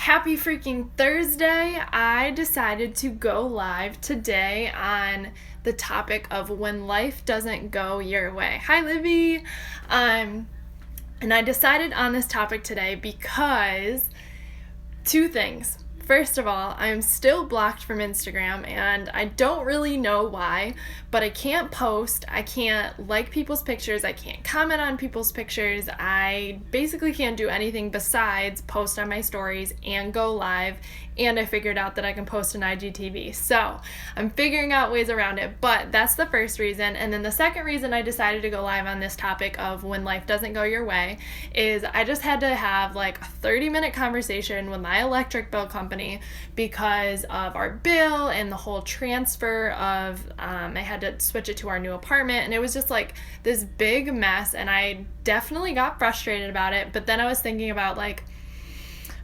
happy freaking Thursday. I decided to go live today on the topic of when life doesn't go your way. Hi, Livy. And I decided on this topic today because two things. First of all, I'm still blocked from Instagram, and I don't really know why, but I can't post, I can't like people's pictures, I can't comment on people's pictures, I basically can't do anything besides post on my stories and go live, and I figured out that I can post an IGTV. So I'm figuring out ways around it, but that's the first reason. And then the second reason I decided to go live on this topic of when life doesn't go your way is I just had to have like a 30-minute conversation with my electric bill company because of our bill and the whole transfer of, I had to switch it to our new apartment, and it was just like this big mess, and I definitely got frustrated about it. But then I was thinking about like,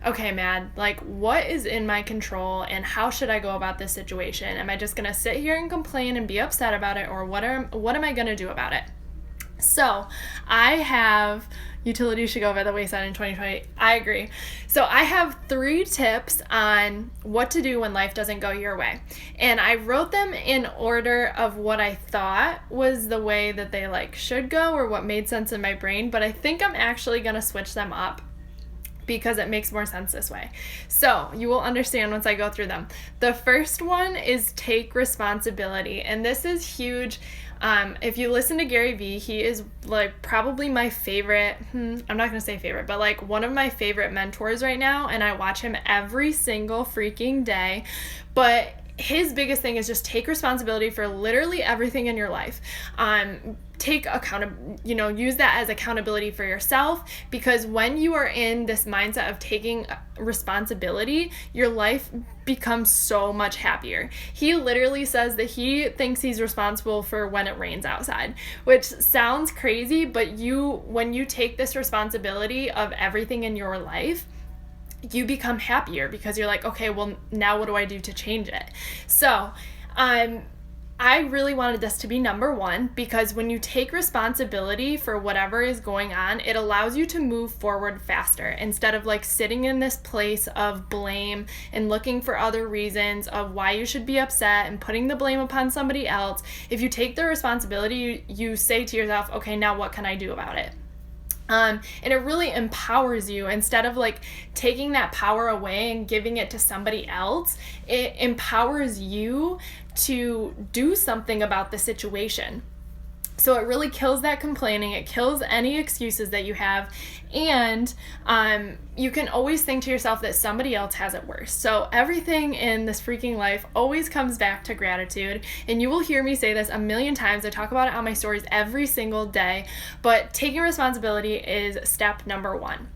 okay, man, like what is in my control and how should I go about this situation? Am I just going to sit here and complain and be upset about it, or what am I going to do about it? So I have, utilities should go by the wayside in 2020. I agree. So I have 3 tips on what to do when life doesn't go your way. And I wrote them in order of what I thought was the way that they like should go or what made sense in my brain. But I think I'm actually going to switch them up because it makes more sense this way. So you will understand once I go through them. The first one is take responsibility. And this is huge. If you listen to Gary Vee, he is like probably my favorite, I'm not going to say favorite, but like one of my favorite mentors right now. And I watch him every single freaking day. But his biggest thing is just take responsibility for literally everything in your life. Take use that as accountability for yourself, because when you are in this mindset of taking responsibility, your life becomes so much happier. He literally says that he thinks he's responsible for when it rains outside, which sounds crazy, but when you take this responsibility of everything in your life, you become happier because you're like, okay, well, now what do I do to change it? So, I really wanted this to be number 1 because when you take responsibility for whatever is going on, it allows you to move forward faster instead of like sitting in this place of blame and looking for other reasons of why you should be upset and putting the blame upon somebody else. If you take the responsibility, you say to yourself, okay, now what can I do about it? And it really empowers you. Instead of like taking that power away and giving it to somebody else, it empowers you to do something about the situation. So it really kills that complaining, it kills any excuses that you have, and you can always think to yourself that somebody else has it worse. So everything in this freaking life always comes back to gratitude, and you will hear me say this a million times. I talk about it on my stories every single day, but taking responsibility is step number 1.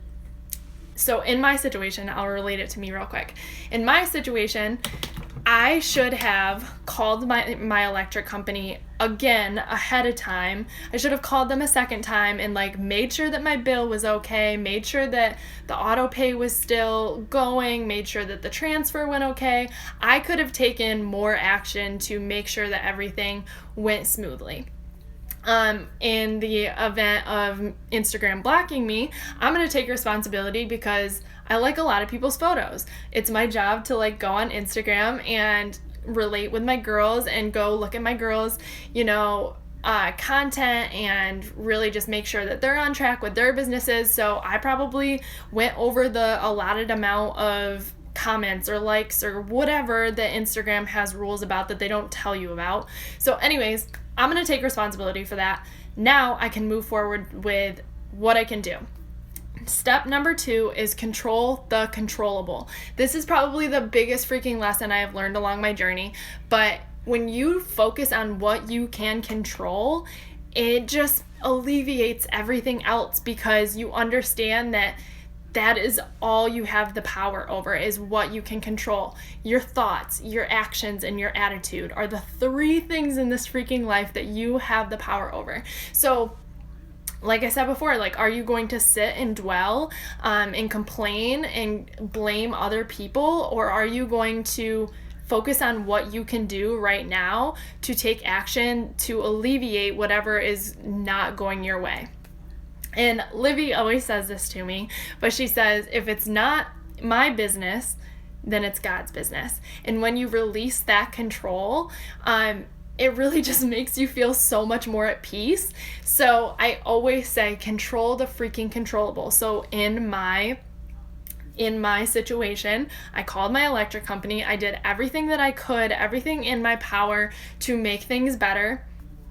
So in my situation, I'll relate it to me real quick. In my situation, I should have called my electric company again ahead of time. I should have called them a second time and like made sure that my bill was okay, made sure that the auto pay was still going, made sure that the transfer went okay. I could have taken more action to make sure that everything went smoothly. In the event of Instagram blocking me, I'm going to take responsibility because I like a lot of people's photos. It's my job to like go on Instagram and relate with my girls and go look at my girls, content and really just make sure that they're on track with their businesses. So I probably went over the allotted amount of comments or likes or whatever that Instagram has rules about that they don't tell you about. So anyways, I'm going to take responsibility for that. Now I can move forward with what I can do. Step number 2 is control the controllable. This is probably the biggest freaking lesson I have learned along my journey, but when you focus on what you can control, it just alleviates everything else because you understand that is all you have the power over, is what you can control. Your thoughts, your actions, and your attitude are the 3 things in this freaking life that you have the power over. So like I said before, like, are you going to sit and dwell and complain and blame other people, or are you going to focus on what you can do right now to take action to alleviate whatever is not going your way? And Livy always says this to me, but she says, if it's not my business, then it's God's business. And when you release that control, it really just makes you feel so much more at peace. So I always say, control the freaking controllable. So in my situation, I called my electric company. I did everything that I could, everything in my power to make things better.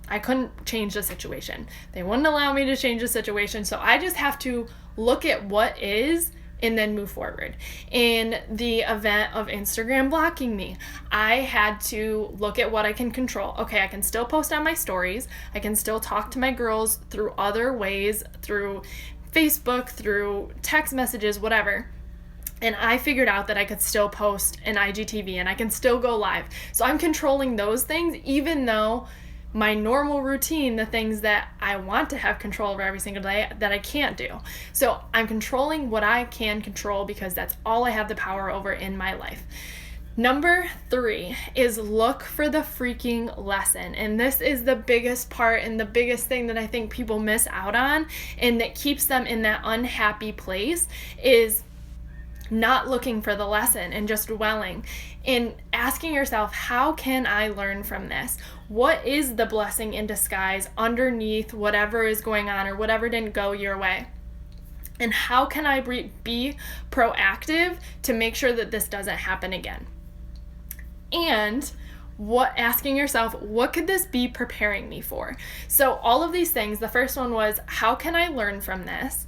I couldn't change the situation. They wouldn't allow me to change the situation. So I just have to look at what is and then move forward. In the event of Instagram blocking me, I had to look at what I can control. Okay, I can still post on my stories. I can still talk to my girls through other ways, through Facebook, through text messages, whatever. And I figured out that I could still post an IGTV and I can still go live. So I'm controlling those things, even though my normal routine, the things that I want to have control over every single day, that I can't do. So I'm controlling what I can control because that's all I have the power over in my life. Number 3 is look for the freaking lesson. And this is the biggest part and the biggest thing that I think people miss out on, and that keeps them in that unhappy place, is not looking for the lesson and just dwelling and asking yourself, how can I learn from this? What is the blessing in disguise underneath whatever is going on or whatever didn't go your way? And how can I be proactive to make sure that this doesn't happen again? And asking yourself, what could this be preparing me for? So all of these things, the first one was, how can I learn from this?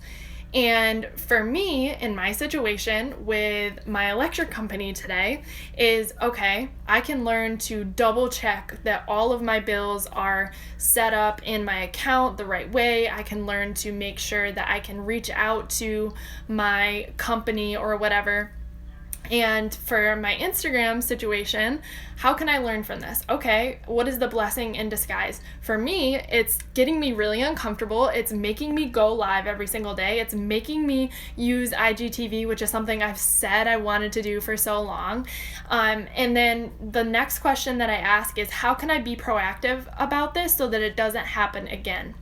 And for me, in my situation with my electric company today, is okay, I can learn to double check that all of my bills are set up in my account the right way. I can learn to make sure that I can reach out to my company or whatever. And for my Instagram situation, how can I learn from this? Okay, what is the blessing in disguise? For me, it's getting me really uncomfortable. It's making me go live every single day. It's making me use IGTV, which is something I've said I wanted to do for so long. And then the next question that I ask is, how can I be proactive about this so that it doesn't happen again?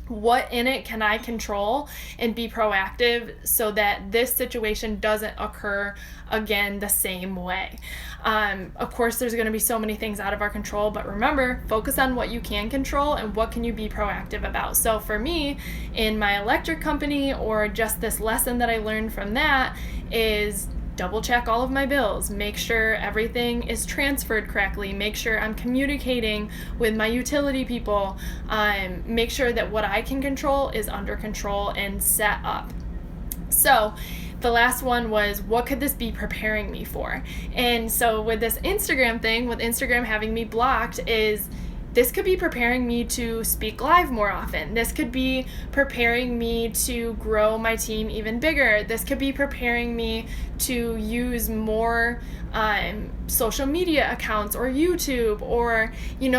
What in it can I control and be proactive so that this situation doesn't occur again the same way? Of course, there's going to be so many things out of our control, but remember, focus on what you can control and what can you be proactive about. So for me, in my electric company, or just this lesson that I learned from that, is double check all of my bills, make sure everything is transferred correctly, make sure I'm communicating with my utility people, make sure that what I can control is under control and set up. So the last one was, what could this be preparing me for? And so with this Instagram thing, with Instagram having me blocked, is this could be preparing me to speak live more often. This could be preparing me to grow my team even bigger. This could be preparing me to use more social media accounts or YouTube, or,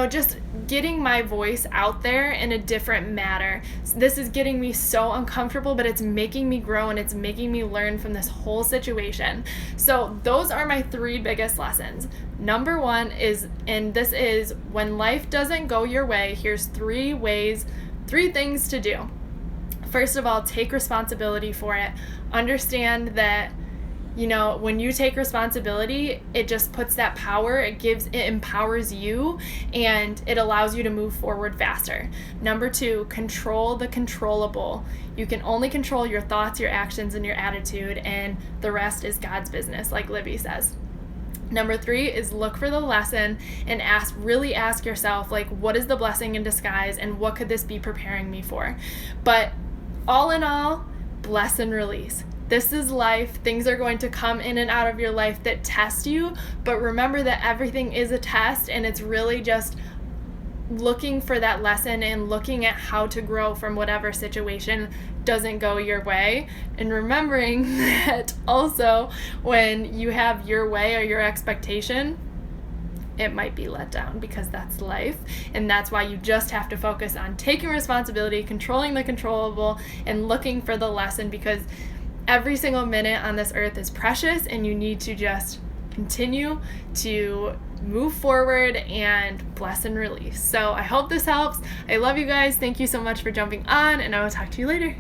just getting my voice out there in a different manner. This is getting me so uncomfortable, but it's making me grow and it's making me learn from this whole situation. So those are my 3 biggest lessons. Number 1 is, and this is, when life doesn't go your way, here's 3 things to do. First of all, take responsibility for it. Understand that, when you take responsibility, it just puts that power, it empowers you, and it allows you to move forward faster. Number 2, control the controllable. You can only control your thoughts, your actions, and your attitude, and the rest is God's business, like Libby says. Number 3 is look for the lesson and really ask yourself, what is the blessing in disguise and what could this be preparing me for? But all in all, bless and release. This is life. Things are going to come in and out of your life that test you, but remember that everything is a test, and it's really just looking for that lesson and looking at how to grow from whatever situation doesn't go your way, and remembering that also when you have your way or your expectation, it might be let down, because that's life. And that's why you just have to focus on taking responsibility, controlling the controllable, and looking for the lesson, because every single minute on this earth is precious, and you need to just continue to move forward and bless and release. So I hope this helps. I love you guys. Thank you so much for jumping on, and I will talk to you later.